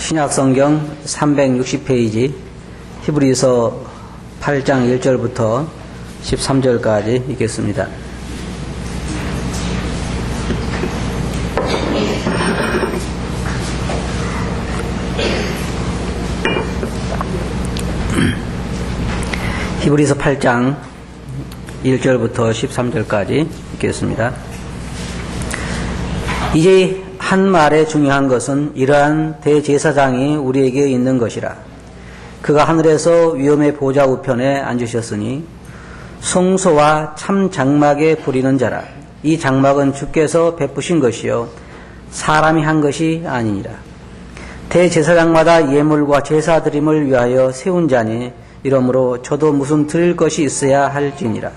신약성경 360페이지 히브리서 8장 1절부터 13절까지 읽겠습니다. 히브리서 8장 1절부터 13절까지 읽겠습니다. 이제 한 말에 중요한 것은 이러한 대제사장이 우리에게 있는 것이라. 그가 하늘에서 위엄의 보좌 우편에 앉으셨으니 성소와 참 장막에 부리는 자라. 이 장막은 주께서 베푸신 것이요 사람이 한 것이 아니니라. 대제사장마다 예물과 제사 드림을 위하여 세운 자니 이러므로 저도 무슨 드릴 것이 있어야 할지니라.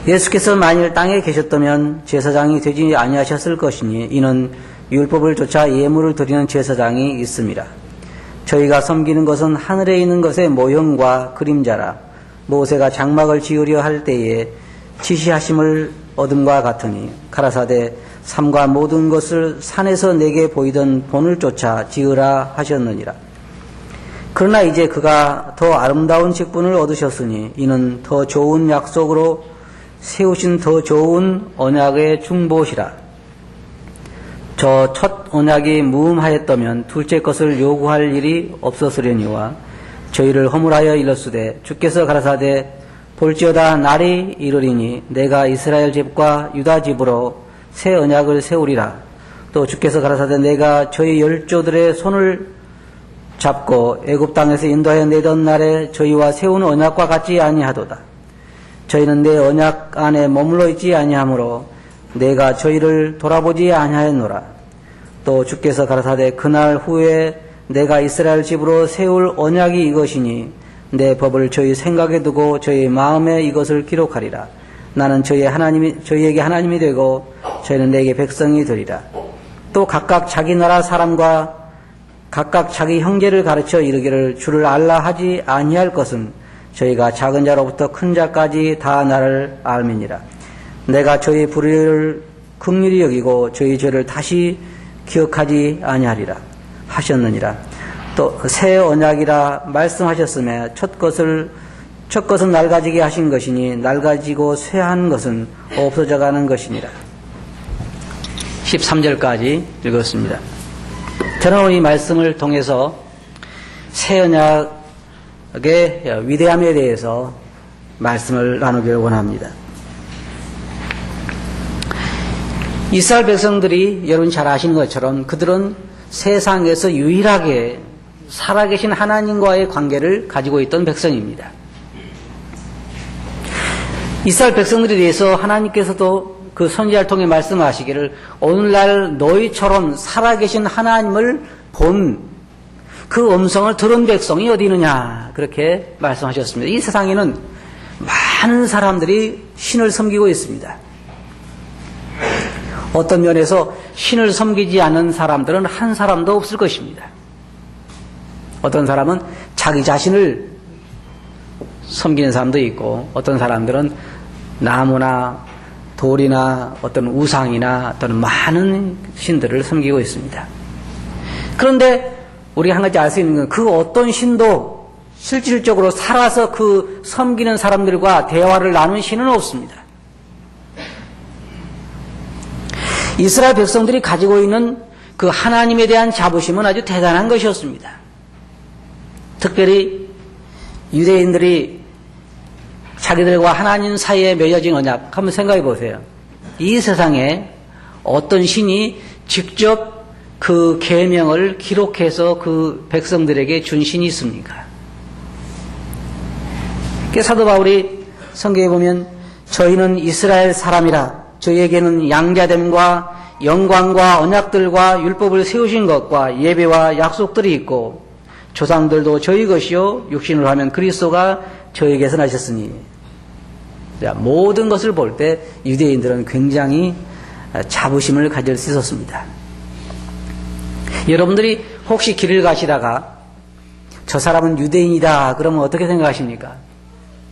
예수께서 만일 땅에 계셨다면 제사장이 되지 아니하셨을 것이니 이는 율법을 쫓아 예물을 드리는 제사장이 있음이라. 저희가 섬기는 것은 하늘에 있는 것의 모형과 그림자라. 모세가 장막을 지으려 할 때에 지시하심을 얻음과 같으니 가라사대 삼가 모든 것을 산에서 내게 보이던 본을 쫓아 지으라 하셨느니라. 그러나 이제 그가 더 아름다운 직분을 얻으셨으니 이는 더 좋은 약속으로 세우신 더 좋은 언약의 중보시라. 저 첫 언약이 무음하였다면 둘째 것을 요구할 일이 없었으려니와 저희를 허물하여 일렀으되 주께서 가라사대 볼지어다 날이 이르리니 내가 이스라엘 집과 유다 집으로 새 언약을 세우리라. 또 주께서 가라사대 내가 저희 열조들의 손을 잡고 애굽 땅에서 인도하여 내던 날에 저희와 세운 언약과 같지 아니하도다. 저희는 내 언약 안에 머물러 있지 아니하므로 내가 저희를 돌아보지 아니하였노라. 또 주께서 가라사대 그날 후에 내가 이스라엘 집으로 세울 언약이 이것이니 내 법을 저희 생각에 두고 저희 마음에 이것을 기록하리라. 나는 저희에게 하나님이 되고 저희는 내게 백성이 되리라. 또 각각 자기 나라 사람과 각각 자기 형제를 가르쳐 이르기를 주를 알라 하지 아니할 것은 저희가 작은 자로부터 큰 자까지 다 나를 알미니라. 내가 저희 불의를 긍휼히 여기고 저희 죄를 다시 기억하지 아니하리라 하셨느니라. 또 새 언약이라 말씀하셨음에 첫 것은 낡아지게 하신 것이니 낡아지고 쇠한 것은 없어져가는 것이니라. 13절까지 읽었습니다. 저는 이 말씀을 통해서 새 언약의 위대함에 대해서 말씀을 나누기를 원합니다. 이스라엘 백성들이 여러분 잘 아시는 것처럼 그들은 세상에서 유일하게 살아계신 하나님과의 관계를 가지고 있던 백성입니다. 이스라엘 백성들에 대해서 하나님께서도 그 선지자를 통해 말씀하시기를 오늘날 너희처럼 살아계신 하나님을 본 그 음성을 들은 백성이 어디 있느냐 그렇게 말씀하셨습니다. 이 세상에는 많은 사람들이 신을 섬기고 있습니다. 어떤 면에서 신을 섬기지 않는 사람들은 한 사람도 없을 것입니다. 어떤 사람은 자기 자신을 섬기는 사람도 있고 어떤 사람들은 나무나 돌이나 어떤 우상이나 어떤 많은 신들을 섬기고 있습니다. 그런데 우리가 한 가지 알 수 있는 건 그 어떤 신도 실질적으로 살아서 그 섬기는 사람들과 대화를 나눈 신은 없습니다. 이스라엘 백성들이 가지고 있는 그 하나님에 대한 자부심은 아주 대단한 것이었습니다. 특별히 유대인들이 자기들과 하나님 사이에 맺어진 언약 한번 생각해 보세요. 이 세상에 어떤 신이 직접 그 계명을 기록해서 그 백성들에게 준 신이 있습니까? 사도 바울이 성경에 보면 저희는 이스라엘 사람이라 저희에게는 양자됨과 영광과 언약들과 율법을 세우신 것과 예배와 약속들이 있고 조상들도 저희 것이요 육신으로 하면 그리스도가 저에게서 나셨으니. 모든 것을 볼 때 유대인들은 굉장히 자부심을 가질 수 있었습니다. 여러분들이 혹시 길을 가시다가 저 사람은 유대인이다 그러면 어떻게 생각하십니까?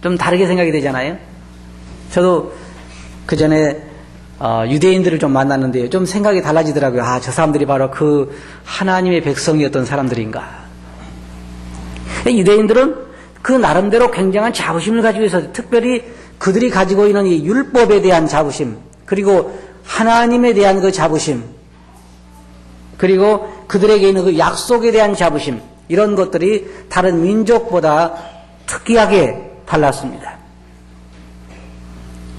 좀 다르게 생각이 되잖아요. 저도 그 전에 유대인들을 좀 만났는데 좀 생각이 달라지더라고요. 아, 저 사람들이 바로 그 하나님의 백성이었던 사람들인가. 유대인들은 그 나름대로 굉장한 자부심을 가지고 있어서 특별히 그들이 가지고 있는 이 율법에 대한 자부심, 그리고 하나님에 대한 그 자부심, 그리고 그들에게 있는 그 약속에 대한 자부심, 이런 것들이 다른 민족보다 특이하게 달랐습니다.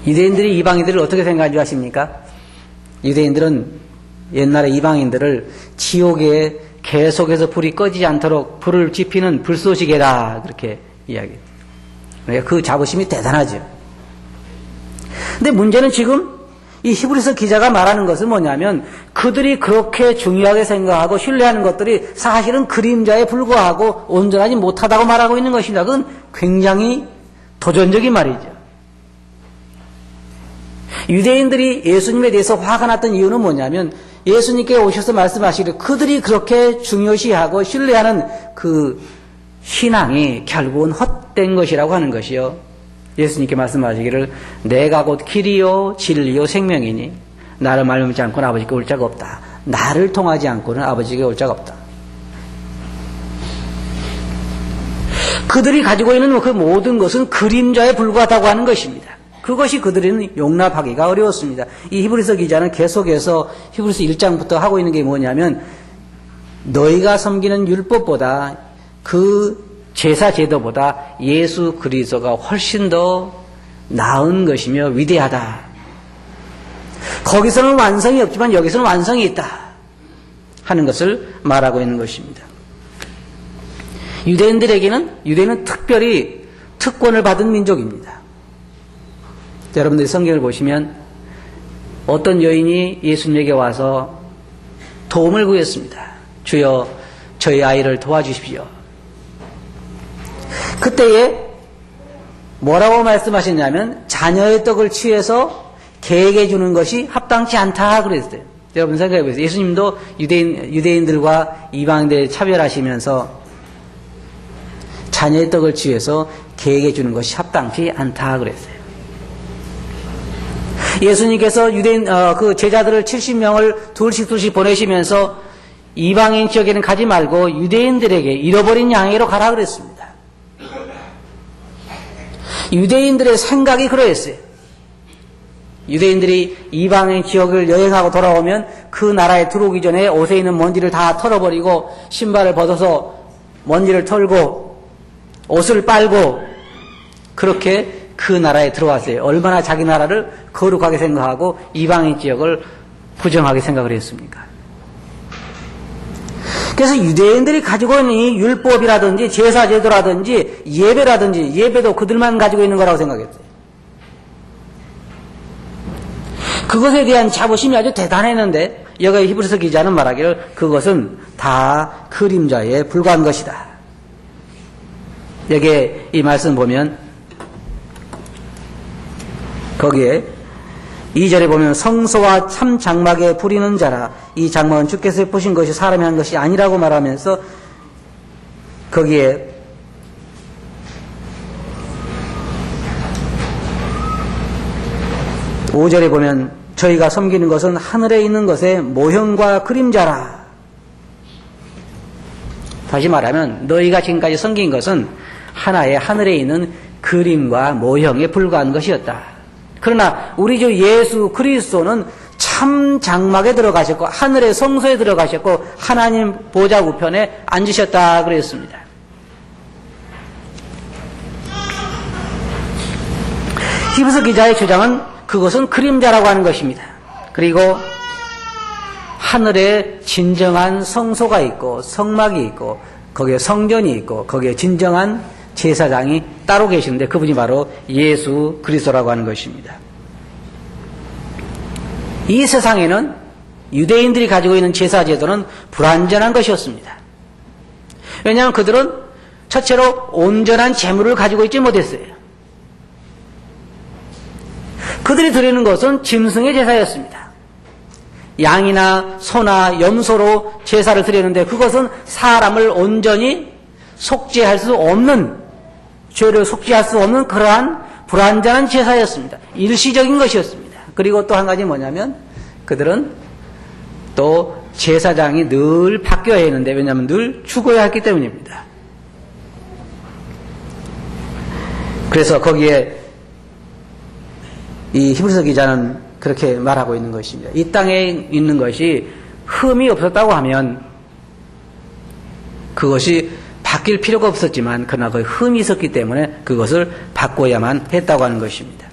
유대인들이 이방인들을 어떻게 생각한 줄 아십니까? 유대인들은 옛날에 이방인들을 지옥에 계속해서 불이 꺼지지 않도록 불을 지피는 불쏘시개다, 그렇게 이야기해요. 그러니까 그 자부심이 대단하죠. 근데 문제는 지금 이 히브리서 기자가 말하는 것은 뭐냐면 그들이 그렇게 중요하게 생각하고 신뢰하는 것들이 사실은 그림자에 불과하고 온전하지 못하다고 말하고 있는 것입니다. 그건 굉장히 도전적인 말이죠. 유대인들이 예수님에 대해서 화가 났던 이유는 뭐냐면 예수님께 오셔서 말씀하시기를 그들이 그렇게 중요시하고 신뢰하는 그 신앙이 결국은 헛된 것이라고 하는 것이요. 예수님께 말씀하시기를 내가 곧 길이요 진리요 생명이니 나를 말미암지 않고는 아버지께 올 자가 없다. 나를 통하지 않고는 아버지께 올 자가 없다. 그들이 가지고 있는 그 모든 것은 그림자에 불과하다고 하는 것입니다. 그것이 그들은 용납하기가 어려웠습니다. 이 히브리서 기자는 계속해서 히브리서 1장부터 하고 있는 게 뭐냐면 너희가 섬기는 율법보다 그 제사 제도보다 예수 그리스도가 훨씬 더 나은 것이며 위대하다. 거기서는 완성이 없지만 여기서는 완성이 있다 하는 것을 말하고 있는 것입니다. 유대인은 특별히 특권을 받은 민족입니다. 여러분들이 성경을 보시면 어떤 여인이 예수님에게 와서 도움을 구했습니다. 주여 저희 아이를 도와주십시오. 그때에 뭐라고 말씀하셨냐면 자녀의 떡을 취해서 개에게 주는 것이 합당치 않다 그랬어요. 여러분 생각해 보세요. 예수님도 유대인들과 이방인들 차별하시면서 자녀의 떡을 취해서 개에게 주는 것이 합당치 않다 그랬어요. 예수님께서 유대인 그 제자들을 70명을 둘씩 보내시면서 이방인 지역에는 가지 말고 유대인들에게 잃어버린 양에게로 가라 그랬습니다. 유대인들의 생각이 그러했어요. 유대인들이 이방인 지역을 여행하고 돌아오면 그 나라에 들어오기 전에 옷에 있는 먼지를 다 털어버리고 신발을 벗어서 먼지를 털고 옷을 빨고 그렇게 그 나라에 들어왔어요. 얼마나 자기 나라를 거룩하게 생각하고 이방인 지역을 부정하게 생각을 했습니까? 그래서 유대인들이 가지고 있는 이 율법이라든지 제사제도라든지 예배도 그들만 가지고 있는 거라고 생각했어요. 그것에 대한 자부심이 아주 대단했는데 여기 히브리서 기자는 말하기를 그것은 다 그림자에 불과한 것이다. 여기에 이 말씀 보면 거기에 2절에 보면 성소와 참 장막에 부리는 자라 이 장막은 주께서 보신 것이 사람이 한 것이 아니라고 말하면서 거기에 (5절에) 보면 저희가 섬기는 것은 하늘에 있는 것의 모형과 그림자라. 다시 말하면 너희가 지금까지 섬긴 것은 하나의 하늘에 있는 그림과 모형에 불과한 것이었다. 그러나 우리 주 예수 그리스도는 참 장막에 들어가셨고 하늘의 성소에 들어가셨고 하나님 보좌 우편에 앉으셨다 그랬습니다. 히브리서 기자의 주장은 그것은 그림자라고 하는 것입니다. 그리고 하늘에 진정한 성소가 있고 성막이 있고 거기에 성전이 있고 거기에 진정한 제사장이 따로 계시는데 그분이 바로 예수 그리스도라고 하는 것입니다. 이 세상에는 유대인들이 가지고 있는 제사제도는 불완전한 것이었습니다. 왜냐하면 그들은 첫째로 온전한 제물을 가지고 있지 못했어요. 그들이 드리는 것은 짐승의 제사였습니다. 양이나 소나 염소로 제사를 드리는데 그것은 사람을 온전히 속죄할 수 없는 죄를 속죄할 수 없는 그러한 불완전한 제사였습니다. 일시적인 것이었습니다. 그리고 또 한 가지 뭐냐면 그들은 또 제사장이 늘 바뀌어야 하는데 왜냐하면 늘 죽어야 했기 때문입니다. 그래서 거기에 이 히브리서 기자는 그렇게 말하고 있는 것입니다. 이 땅에 있는 것이 흠이 없었다고 하면 그것이 바뀔 필요가 없었지만 그러나 그 흠이 있었기 때문에 그것을 바꿔야만 했다고 하는 것입니다.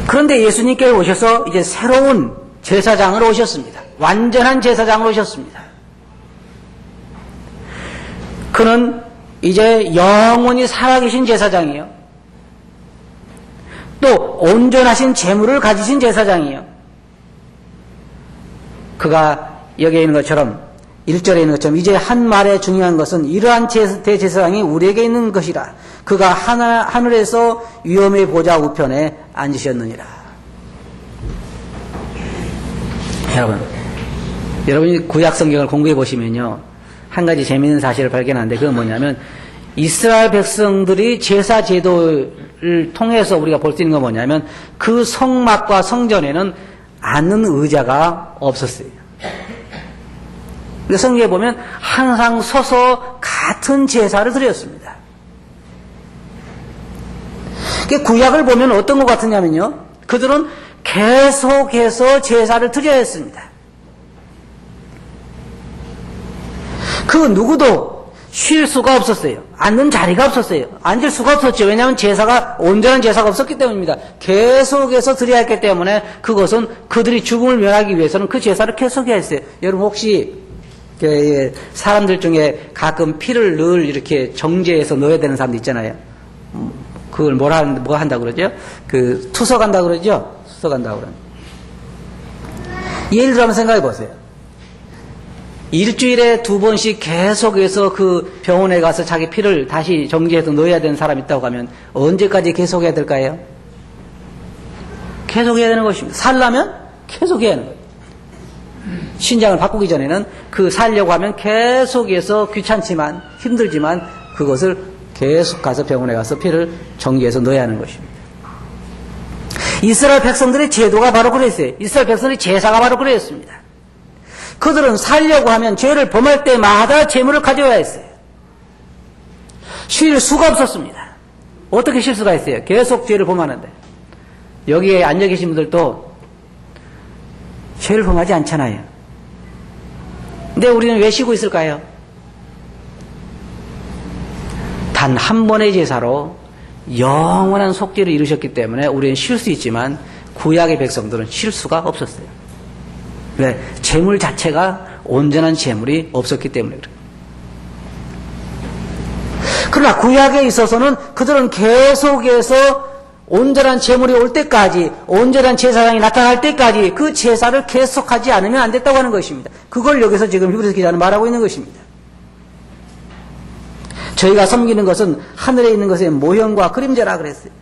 그런데 예수님께 오셔서 이제 새로운 제사장으로 오셨습니다. 완전한 제사장으로 오셨습니다. 그는 이제 영원히 살아계신 제사장이요. 또 온전하신 재물을 가지신 제사장이요. 그가 여기에 있는 것처럼 1절에 있는 것처럼 이제 한 말의 중요한 것은 이러한 대제사장이 우리에게 있는 것이라. 그가 하늘에서 위엄의 보좌 우편에 앉으셨느니라. 여러분이 구약 성경을 공부해 보시면요. 한 가지 재미있는 사실을 발견하는데 그건 뭐냐면 이스라엘 백성들이 제사 제도를 통해서 우리가 볼 수 있는 건 뭐냐면 그 성막과 성전에는 앉는 의자가 없었어요. 성경에 보면 항상 서서 같은 제사를 드렸습니다. 구약을 보면 어떤 것 같으냐면요. 그들은 계속해서 제사를 드려야 했습니다. 그 누구도 쉴 수가 없었어요. 앉는 자리가 없었어요. 앉을 수가 없었죠. 왜냐하면 제사가 온전한 제사가 없었기 때문입니다. 계속해서 드려야 했기 때문에 그것은 그들이 죽음을 면하기 위해서는 그 제사를 계속해야 했어요. 여러분 혹시 사람들 중에 가끔 피를 늘 이렇게 정제해서 넣어야 되는 사람도 있잖아요. 그걸 뭐 한다고 그러죠? 투석한다고 그러죠? 투석한다고 그러죠. 예를 들어 한번 생각해 보세요. 일주일에 2번씩 계속해서 그 병원에 가서 자기 피를 다시 정제해서 넣어야 되는 사람이 있다고 하면 언제까지 계속해야 될까요? 계속해야 되는 것입니다. 살려면 계속해야 하는 거예요. 신장을 바꾸기 전에는 살려고 하면 계속해서 귀찮지만 힘들지만 그것을 계속 가서 병원에 가서 피를 정제해서 넣어야 하는 것입니다. 이스라엘 백성들의 제도가 바로 그랬어요. 이스라엘 백성들의 제사가 바로 그랬습니다. 그들은 살려고 하면 죄를 범할 때마다 제물을 가져와야 했어요. 쉴 수가 없었습니다. 어떻게 쉴 수가 있어요? 계속 죄를 범하는데. 여기에 앉아 계신 분들도 죄를 범하지 않잖아요. 근데 우리는 왜 쉬고 있을까요? 단 한 번의 제사로 영원한 속죄를 이루셨기 때문에 우리는 쉴 수 있지만 구약의 백성들은 쉴 수가 없었어요. 왜? 재물 자체가 온전한 재물이 없었기 때문에 그래요. 그러나 구약에 있어서는 그들은 계속해서 온전한 재물이 올 때까지, 온전한 제사장이 나타날 때까지 그 제사를 계속하지 않으면 안 됐다고 하는 것입니다. 그걸 여기서 지금 히브리서 기자는 말하고 있는 것입니다. 저희가 섬기는 것은 하늘에 있는 것의 모형과 그림자라 그랬어요.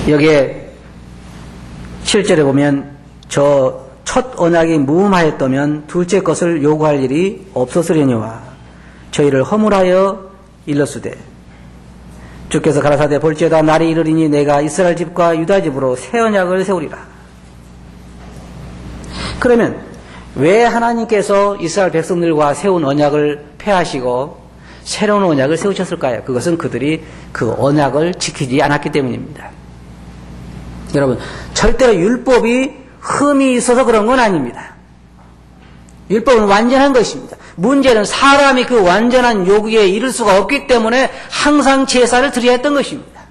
여기에 7절에 보면 저 첫 언약이 무음하였다면 둘째 것을 요구할 일이 없었으려니와 저희를 허물하여 일렀으되 주께서 가라사대 볼지어다 날이 이르리니 내가 이스라엘 집과 유다 집으로 새 언약을 세우리라. 그러면 왜 하나님께서 이스라엘 백성들과 세운 언약을 폐하시고 새로운 언약을 세우셨을까요? 그것은 그들이 그 언약을 지키지 않았기 때문입니다. 여러분, 절대로 율법이 흠이 있어서 그런 건 아닙니다. 율법은 완전한 것입니다. 문제는 사람이 그 완전한 요구에 이를 수가 없기 때문에 항상 제사를 드려야 했던 것입니다.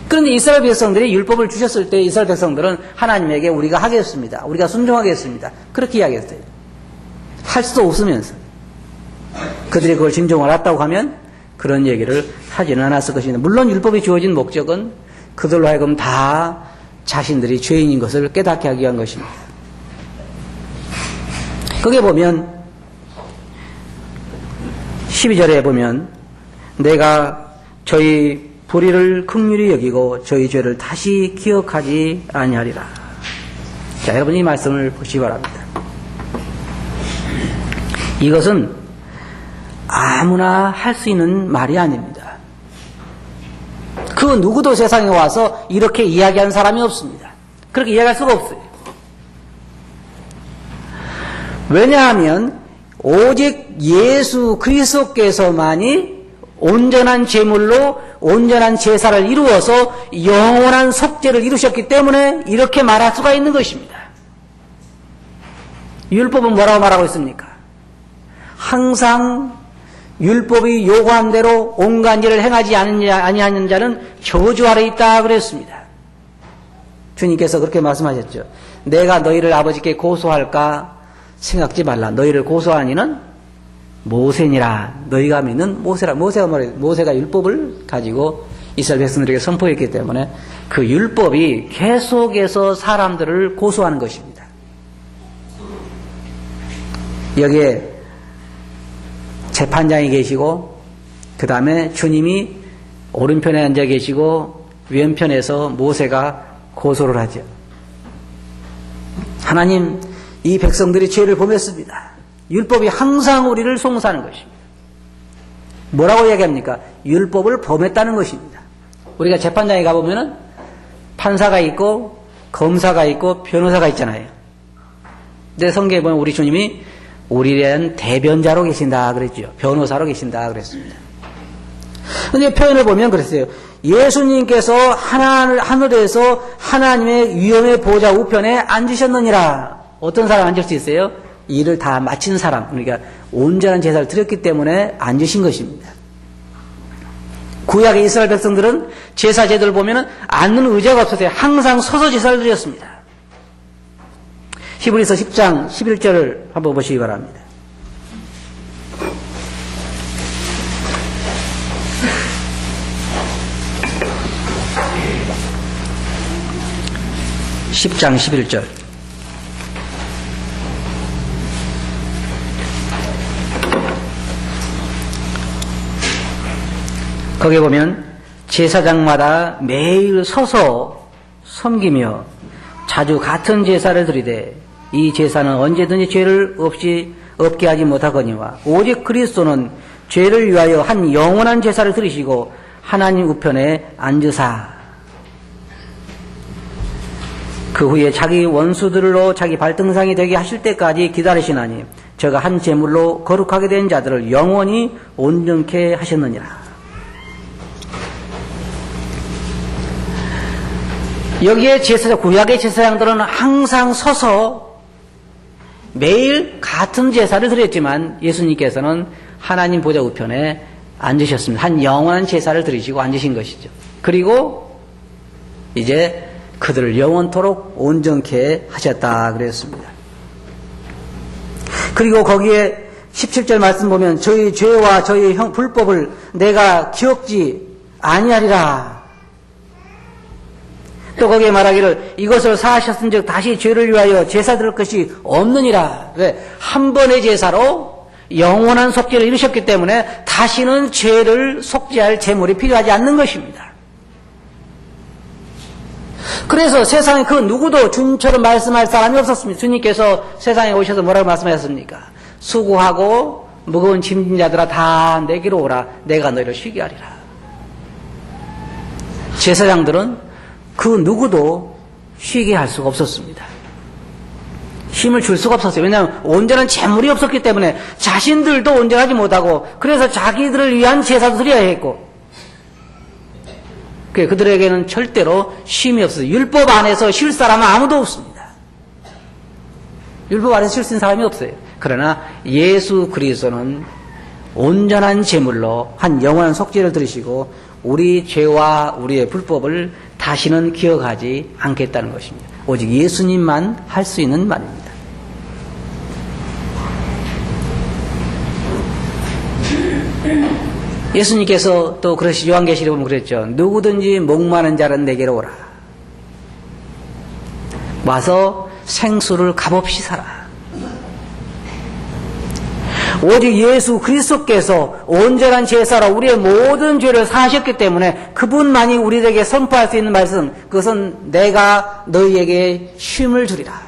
그런데 이스라엘 백성들이 율법을 주셨을 때 이스라엘 백성들은 하나님에게 우리가 하겠습니다. 우리가 순종하겠습니다. 그렇게 이야기했어요. 할 수도 없으면서. 그들이 그걸 진정을 알았다고 하면 그런 얘기를 하지는 않았을 것입니다. 물론 율법이 주어진 목적은 그들로 하여금 다 자신들이 죄인인 것을 깨닫게 하기 위한 것입니다. 거기에 보면 12절에 보면 내가 저희 불의를 긍휼히 여기고 저희 죄를 다시 기억하지 아니하리라. 자, 여러분 이 말씀을 보시기 바랍니다. 이것은 아무나 할 수 있는 말이 아닙니다. 그 누구도 세상에 와서 이렇게 이야기하는 사람이 없습니다. 그렇게 이야기할 수가 없어요. 왜냐하면 오직 예수 그리스도께서만이 온전한 제물로 온전한 제사를 이루어서 영원한 속죄를 이루셨기 때문에 이렇게 말할 수가 있는 것입니다. 율법은 뭐라고 말하고 있습니까? 항상 율법이 요구한 대로 온갖 일을 행하지 아니하는 자는 저주 아래 있다 그랬습니다. 주님께서 그렇게 말씀하셨죠. 내가 너희를 아버지께 고소할까 생각지 말라. 너희를 고소한 이는 모세니라. 너희가 믿는 모세라. 모세가 율법을 가지고 이스라엘 백성들에게 선포했기 때문에 그 율법이 계속해서 사람들을 고소하는 것입니다. 여기에 재판장이 계시고 그 다음에 주님이 오른편에 앉아 계시고 왼편에서 모세가 고소를 하죠. 하나님, 이 백성들이 죄를 범했습니다. 율법이 항상 우리를 송사하는 것입니다. 뭐라고 이야기합니까? 율법을 범했다는 것입니다. 우리가 재판장에 가보면은 판사가 있고 검사가 있고 변호사가 있잖아요. 근데 성경에 보면 우리 주님이 우리에 대한 대변자로 계신다 그랬죠. 변호사로 계신다 그랬습니다. 근데 표현을 보면 그랬어요. 예수님께서 하늘에서 하나님의 위엄의 보좌 우편에 앉으셨느니라. 어떤 사람 앉을 수 있어요? 일을 다 마친 사람, 그러니까 온전한 제사를 드렸기 때문에 앉으신 것입니다. 구약의 이스라엘 백성들은 제사 제도를 보면 앉는 의자가 없었어요. 항상 서서 제사를 드렸습니다. 히브리서 10장 11절을 한번 보시기 바랍니다. (10장 11절) 거기에 보면 제사장마다 매일 서서 섬기며 자주 같은 제사를 드리되 이 제사는 언제든지 죄를 없게 하지 못하거니와 오직 그리스도는 죄를 위하여 한 영원한 제사를 드리시고 하나님 우편에 앉으사 그 후에 자기 원수들로 자기 발등상이 되게 하실 때까지 기다리시나니 저가 한 제물로 거룩하게 된 자들을 영원히 온전케 하셨느니라. 여기에 구약의 제사장들은 항상 서서 매일 같은 제사를 드렸지만 예수님께서는 하나님 보좌 우편에 앉으셨습니다. 한 영원한 제사를 드리시고 앉으신 것이죠. 그리고 이제 그들을 영원토록 온전케 하셨다 그랬습니다. 그리고 거기에 17절 말씀 보면 저희 죄와 저희 불법을 내가 기억지 아니하리라. 또 거기에 말하기를 이것을 사하셨은즉 다시 죄를 위하여 제사 드릴 것이 없느니라. 왜? 한 번의 제사로 영원한 속죄를 이루셨기 때문에 다시는 죄를 속죄할 제물이 필요하지 않는 것입니다. 그래서 세상에 그 누구도 주님처럼 말씀할 사람이 없었습니다. 주님께서 세상에 오셔서 뭐라고 말씀하셨습니까? 수고하고 무거운 짐진 자들아 다 내게로 오라. 내가 너희를 쉬게 하리라. 제사장들은 그 누구도 쉬게 할 수가 없었습니다. 힘을 줄 수가 없었어요. 왜냐하면 온전한 제물이 없었기 때문에 자신들도 온전하지 못하고 그래서 자기들을 위한 제사도 드려야 했고 그들에게는 절대로 쉼이 없어요. 율법 안에서 쉴 사람은 아무도 없습니다. 율법 안에서 쉴 수 있는 사람이 없어요. 그러나 예수 그리스도는 온전한 제물로 한 영원한 속죄를 들으시고 우리 죄와 우리의 불법을 다시는 기억하지 않겠다는 것입니다. 오직 예수님만 할 수 있는 말입니다. 예수님께서 또 그러시 요한계시록에 보면 그랬죠. 누구든지 목마른 자는 내게로 오라. 와서 생수를 값없이 사라. 오직 예수 그리스도께서 온전한 제사로 우리의 모든 죄를 사하셨기 때문에 그분만이 우리에게 선포할 수 있는 말씀, 그것은 내가 너희에게 쉼을 주리라.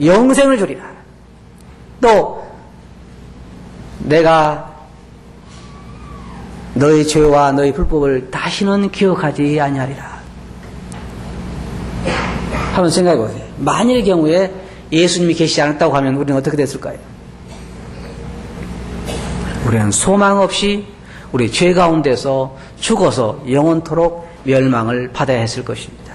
영생을 주리라. 또 내가 너의 죄와 너의 불법을 다시는 기억하지 아니하리라. 한번 생각해 보세요. 만일의 경우에 예수님이 계시지 않았다고 하면 우리는 어떻게 됐을까요? 우리는 소망 없이 우리 죄 가운데서 죽어서 영원토록 멸망을 받아야 했을 것입니다.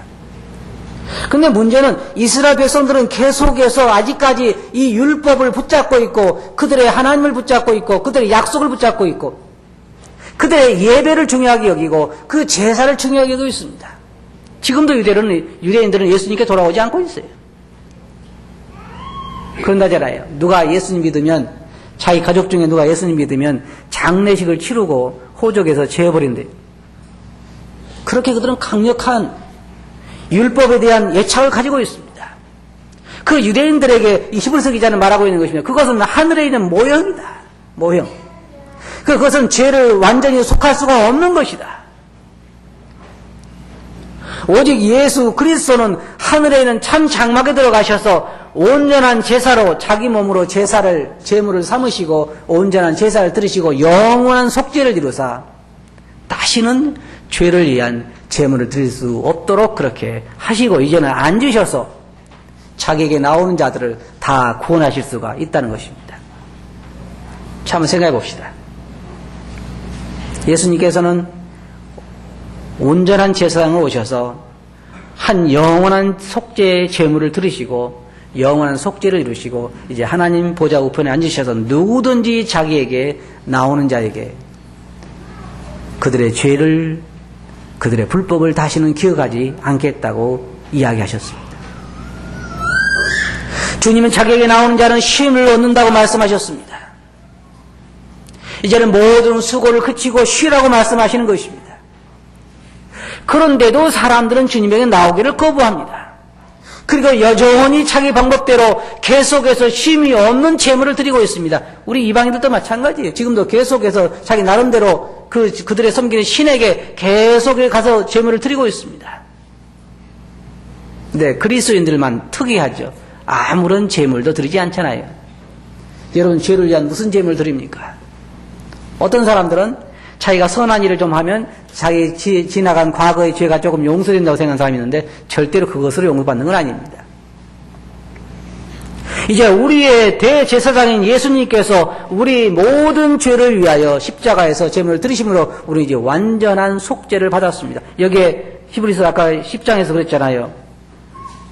근데 문제는 이스라엘 백성들은 계속해서 아직까지 이 율법을 붙잡고 있고 그들의 하나님을 붙잡고 있고 그들의 약속을 붙잡고 있고 그들의 예배를 중요하게 여기고 그 제사를 중요하게 여기고 있습니다. 지금도 유대인들은 예수님께 돌아오지 않고 있어요. 그런다잖아요. 누가 예수님 믿으면 자기 가족 중에 누가 예수님 믿으면 장례식을 치르고 호적에서 재워버린대요. 그렇게 그들은 강력한 율법에 대한 예착을 가지고 있습니다. 그 유대인들에게 이 히브리서 기자는 말하고 있는 것입니다. 그것은 하늘에 있는 모형이다. 모형. 그것은 죄를 완전히 속할 수가 없는 것이다. 오직 예수 그리스도는 하늘에 있는 참 장막에 들어가셔서 온전한 제사로 자기 몸으로 제물을 삼으시고 온전한 제사를 드리시고 영원한 속죄를 이루사 다시는 죄를 위한 제물을 드릴 수 없도록 그렇게 하시고 이제는 앉으셔서 자기에게 나오는 자들을 다 구원하실 수가 있다는 것입니다. 자, 한번 생각해 봅시다. 예수님께서는 온전한 제사장을 오셔서 한 영원한 속죄의 제물을 드리시고 영원한 속죄를 이루시고 이제 하나님 보좌 우편에 앉으셔서 누구든지 자기에게 나오는 자에게 그들의 죄를 그들의 불법을 다시는 기억하지 않겠다고 이야기하셨습니다. 주님은 자기에게 나오는 자는 쉼을 얻는다고 말씀하셨습니다. 이제는 모든 수고를 그치고 쉬라고 말씀하시는 것입니다. 그런데도 사람들은 주님에게 나오기를 거부합니다. 그리고 여전히 자기 방법대로 계속해서 쉼이 없는 제물을 드리고 있습니다. 우리 이방인들도 마찬가지예요. 지금도 계속해서 자기 나름대로 그들의 섬기는 신에게 계속 가서 제물을 드리고 있습니다. 네, 그리스도인들만 특이하죠. 아무런 제물도 드리지 않잖아요. 여러분, 죄를 위한 무슨 제물을 드립니까? 어떤 사람들은 자기가 선한 일을 좀 하면 자기 지나간 과거의 죄가 조금 용서된다고 생각하는 사람이 있는데 절대로 그것으로 용서받는 건 아닙니다. 이제 우리의 대제사장인 예수님께서 우리 모든 죄를 위하여 십자가에서 제물을 드리심으로 우리 이제 완전한 속죄를 받았습니다. 여기에 히브리서 아까 10장에서 그랬잖아요.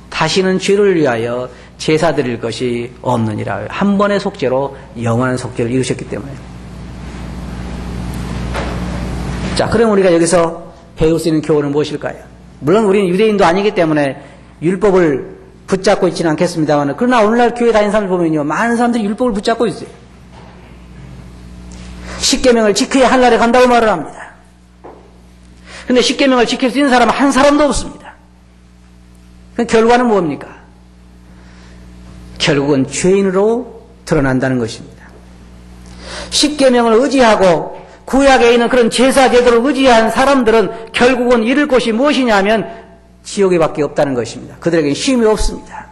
다시는 죄를 위하여 제사 드릴 것이 없느니라. 한 번의 속죄로 영원한 속죄를 이루셨기 때문에. 자, 그럼 우리가 여기서 배울 수 있는 교훈은 무엇일까요? 물론 우리는 유대인도 아니기 때문에 율법을 붙잡고 있지는 않겠습니다만, 그러나 오늘날 교회 다니는 사람들 보면요, 많은 사람들이 율법을 붙잡고 있어요. 십계명을 지켜야 하늘나라에 간다고 말을 합니다. 그런데 십계명을 지킬 수 있는 사람은 한 사람도 없습니다. 그 결과는 뭡니까? 결국은 죄인으로 드러난다는 것입니다. 십계명을 의지하고 구약에 있는 그런 제사 제도를 의지한 사람들은 결국은 잃을 곳이 무엇이냐면 지옥에 밖에 없다는 것입니다. 그들에게는 쉼이 없습니다.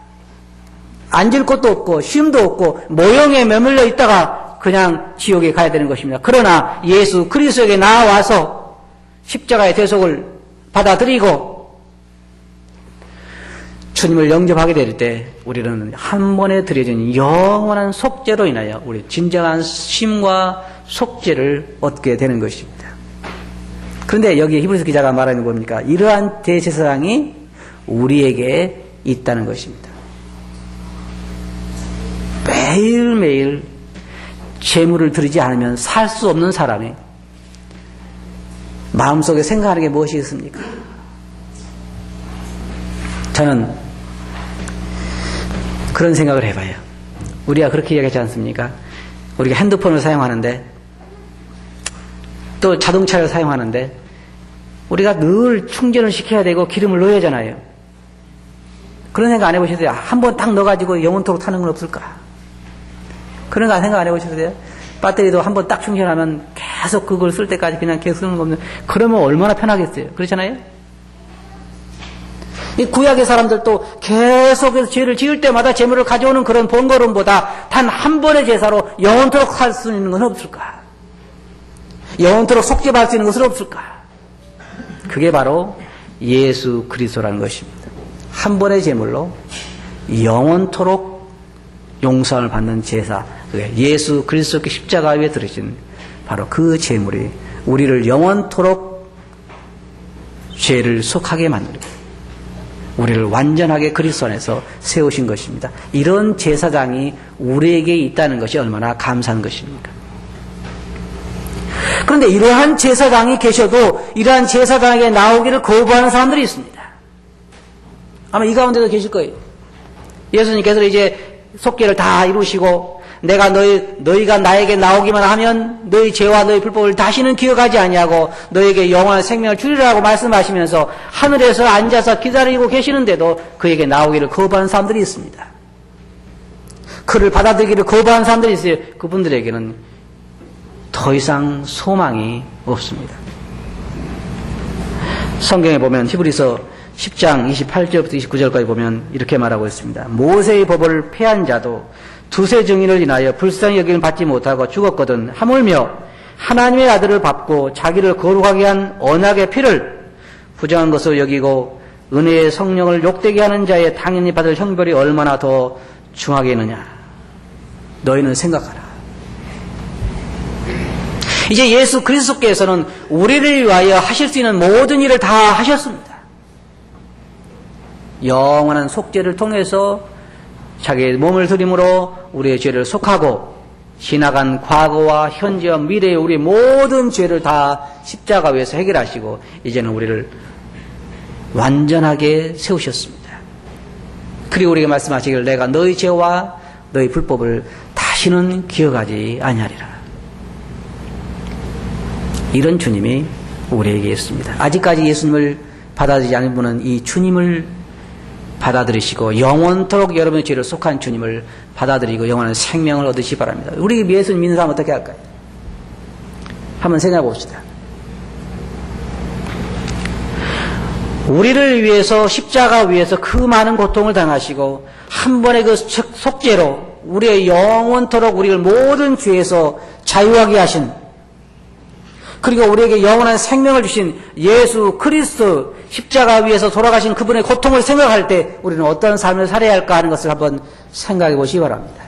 앉을 곳도 없고 쉼도 없고 모형에 머물러 있다가 그냥 지옥에 가야 되는 것입니다. 그러나 예수 그리스도에게 나와서 십자가의 대속을 받아들이고 주님을 영접하게 될 때 우리는 한 번에 드려진 영원한 속죄로 인하여 우리 진정한 쉼과 속죄를 얻게 되는 것입니다. 그런데 여기 히브리서 기자가 말하는 건 뭡니까? 이러한 대제사장이 우리에게 있다는 것입니다. 매일매일 제물을 드리지 않으면 살 수 없는 사람이 마음속에 생각하는 게 무엇이 있습니까? 저는 그런 생각을 해봐요. 우리가 그렇게 이야기하지 않습니까? 우리가 핸드폰을 사용하는데 또 자동차를 사용하는데 우리가 늘 충전을 시켜야 되고 기름을 넣어야 하잖아요. 그런 생각 안 해보셨어요? 한 번 딱 넣어가지고 영원토록 타는 건 없을까? 그런 거 생각 안 해보셨어요? 배터리도 한 번 딱 충전하면 계속 그걸 쓸 때까지 그냥 계속 쓰는 거 없는, 그러면 얼마나 편하겠어요? 그렇잖아요? 이 구약의 사람들도 계속해서 죄를 지을 때마다 제물을 가져오는 그런 번거로움보다 단 한 번의 제사로 영원토록 할 수 있는 건 없을까? 영원토록 속죄받을 수 있는 것은 없을까? 그게 바로 예수 그리스도라는 것입니다. 한 번의 제물로 영원토록 용서를 받는 제사, 예수 그리스도께 십자가 위에 들으신 바로 그 제물이 우리를 영원토록 죄를 속하게 만들고 우리를 완전하게 그리스도 안에서 세우신 것입니다. 이런 제사장이 우리에게 있다는 것이 얼마나 감사한 것입니까? 그런데 이러한 제사장이 계셔도 이러한 제사장에게 나오기를 거부하는 사람들이 있습니다. 아마 이 가운데도 계실 거예요. 예수님께서 이제 속죄를 다 이루시고 내가 너희가 나에게 나오기만 하면 너희 죄와 너희 불법을 다시는 기억하지 아니하고 너에게 영원한 생명을 주리라고 말씀하시면서 하늘에서 앉아서 기다리고 계시는데도 그에게 나오기를 거부하는 사람들이 있습니다. 그를 받아들이기를 거부하는 사람들이 있어요. 그분들에게는 더 이상 소망이 없습니다. 성경에 보면 히브리서 10장 28절부터 29절까지 보면 이렇게 말하고 있습니다. 모세의 법을 폐한 자도 두세 증인을 인하여 불쌍히 여김을 받지 못하고 죽었거든 하물며 하나님의 아들을 밟고 자기를 거룩하게 한 언약의 피를 부정한 것으로 여기고 은혜의 성령을 욕되게 하는 자의 당연히 받을 형벌이 얼마나 더 중하겠느냐. 너희는 생각하라. 이제 예수 그리스도께서는 우리를 위하여 하실 수 있는 모든 일을 다 하셨습니다. 영원한 속죄를 통해서 자기의 몸을 드림으로 우리의 죄를 속하고 지나간 과거와 현재와 미래의 우리의 모든 죄를 다 십자가 위에서 해결하시고 이제는 우리를 완전하게 세우셨습니다. 그리고 우리에게 말씀하시기를 내가 너희 죄와 너희 불법을 다시는 기억하지 아니하리라. 이런 주님이 우리에게 있습니다. 아직까지 예수님을 받아들이지 않은 분은 이 주님을 받아들이시고 영원토록 여러분의 죄를 속한 주님을 받아들이고 영원한 생명을 얻으시기 바랍니다. 우리 예수님 믿는 사람 어떻게 할까요? 한번 생각해 봅시다. 우리를 위해서 십자가 위에서 그 많은 고통을 당하시고 한 번의 그 속죄로 우리의 영원토록 우리를 모든 죄에서 자유하게 하신 그리고 우리에게 영원한 생명을 주신 예수 그리스도 십자가 위에서 돌아가신 그분의 고통을 생각할 때 우리는 어떤 삶을 살아야 할까 하는 것을 한번 생각해 보시기 바랍니다.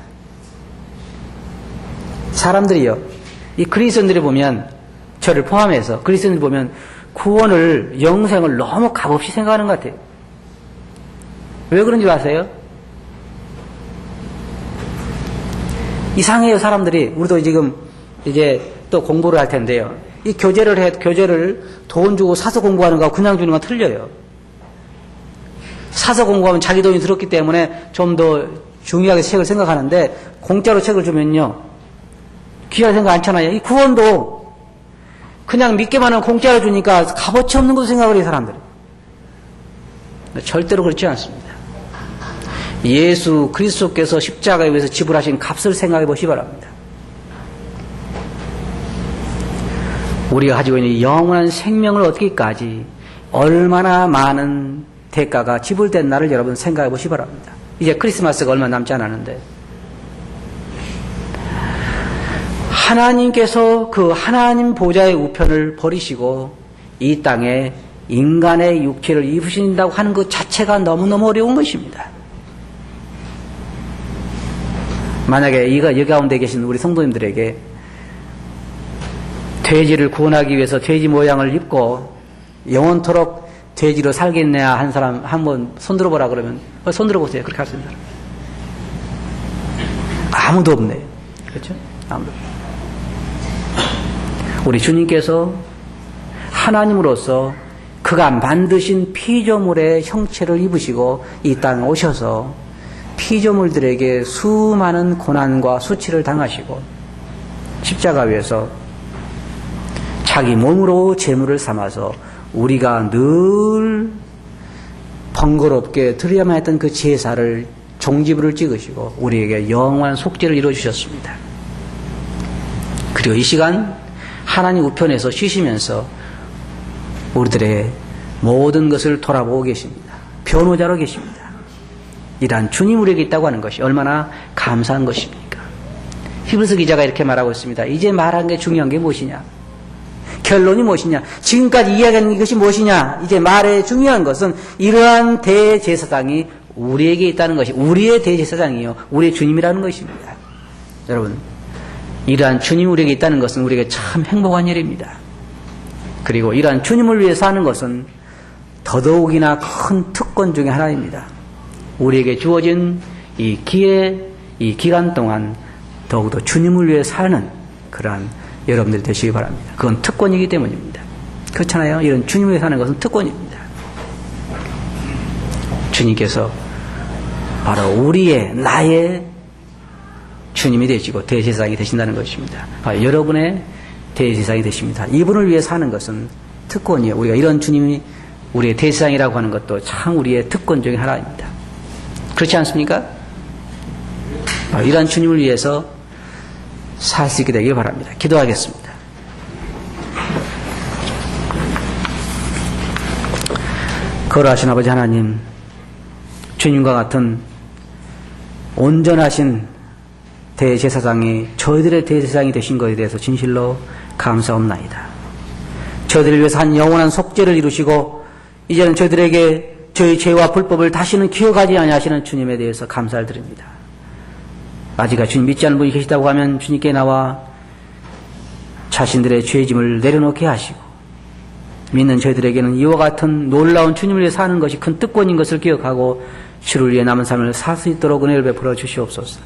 사람들이요, 이 그리스도인들이 보면 저를 포함해서 그리스도인들이 보면 구원을 영생을 너무 값없이 생각하는 것 같아요. 왜 그런지 아세요? 이상해요. 사람들이. 우리도 지금 이제 또 공부를 할 텐데요. 이 교재를 돈 주고 사서 공부하는 거하고 그냥 주는 건 틀려요. 사서 공부하면 자기 돈이 들었기 때문에 좀 더 중요하게 책을 생각하는데 공짜로 책을 주면요. 귀하게 생각 않잖아요. 이 구원도 그냥 믿기만 하면 공짜로 주니까 값어치 없는 것도 생각을 해요, 사람들이. 절대로 그렇지 않습니다. 예수 그리스도께서 십자가에 위해서 지불하신 값을 생각해 보시기 바랍니다. 우리가 가지고 있는 영원한 생명을 얻기까지 얼마나 많은 대가가 지불된 날을 여러분 생각해 보시기 바랍니다. 이제 크리스마스가 얼마 남지 않았는데 하나님께서 그 하나님 보좌의 우편을 버리시고 이 땅에 인간의 육체를 입으신다고 하는 것 자체가 너무너무 어려운 것입니다. 만약에 이 가운데 계신 우리 성도님들에게 돼지를 구원하기 위해서 돼지 모양을 입고 영원토록 돼지로 살겠냐 한 사람 한번 손들어 보라 그러면 손들어 보세요. 그렇게 할 수 있는 사람 아무도 없네요. 그렇죠? 아무도. 우리 주님께서 하나님으로서 그가 만드신 피조물의 형체를 입으시고 이 땅에 오셔서 피조물들에게 수많은 고난과 수치를 당하시고 십자가 위에서 자기 몸으로 제물을 삼아서 우리가 늘 번거롭게 드려야만 했던 그 제사를 종지부를 찍으시고 우리에게 영원한 속죄를 이루어주셨습니다. 그리고 이 시간 하나님 우편에서 쉬시면서 우리들의 모든 것을 돌아보고 계십니다. 변호자로 계십니다. 이러한 주님 우리에게 있다고 하는 것이 얼마나 감사한 것입니까? 히브리서 기자가 이렇게 말하고 있습니다. 이제 말한 게 중요한 게 무엇이냐? 결론이 무엇이냐? 지금까지 이야기하는 이것이 무엇이냐? 이제 말의 중요한 것은 이러한 대제사장이 우리에게 있다는 것이 우리의 대제사장이요 우리의 주님이라는 것입니다. 여러분, 이러한 주님이 우리에게 있다는 것은 우리에게 참 행복한 일입니다. 그리고 이러한 주님을 위해 사는 것은 더더욱이나 큰 특권 중에 하나입니다. 우리에게 주어진 이 기회, 이 기간 동안 더욱더 주님을 위해 사는 그러한 여러분들이 되시기 바랍니다. 그건 특권이기 때문입니다. 그렇잖아요. 이런 주님을 위해 사는 것은 특권입니다. 주님께서 바로 우리의 나의 주님이 되시고 대제사장이 되신다는 것입니다. 여러분의 대제사장이 되십니다. 이분을 위해 사는 것은 특권이에요. 우리가 이런 주님이 우리의 대제사장이라고 하는 것도 참 우리의 특권 중에 하나입니다. 그렇지 않습니까? 이러한 주님을 위해서 살 수 있게 되길 바랍니다. 기도하겠습니다. 거룩하신 아버지 하나님, 주님과 같은 온전하신 대제사장이 저희들의 대제사장이 되신 것에 대해서 진실로 감사옵나이다. 저희들을 위해서 한 영원한 속죄를 이루시고 이제는 저희들에게 저희 죄와 불법을 다시는 기억하지 아니하시는 주님에 대해서 감사를 드립니다. 아직 주님 믿지 않는 분이 계시다고 하면 주님께 나와 자신들의 죄짐을 내려놓게 하시고 믿는 저희들에게는 이와 같은 놀라운 주님을 위해 사는 것이 큰 특권인 것을 기억하고 주를 위해 남은 삶을 살 수 있도록 은혜를 베풀어 주시옵소서.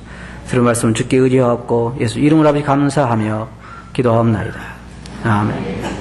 들은 말씀을 주께 의지하옵고 예수 이름으로 아버지 감사하며 기도하옵나이다. 아멘.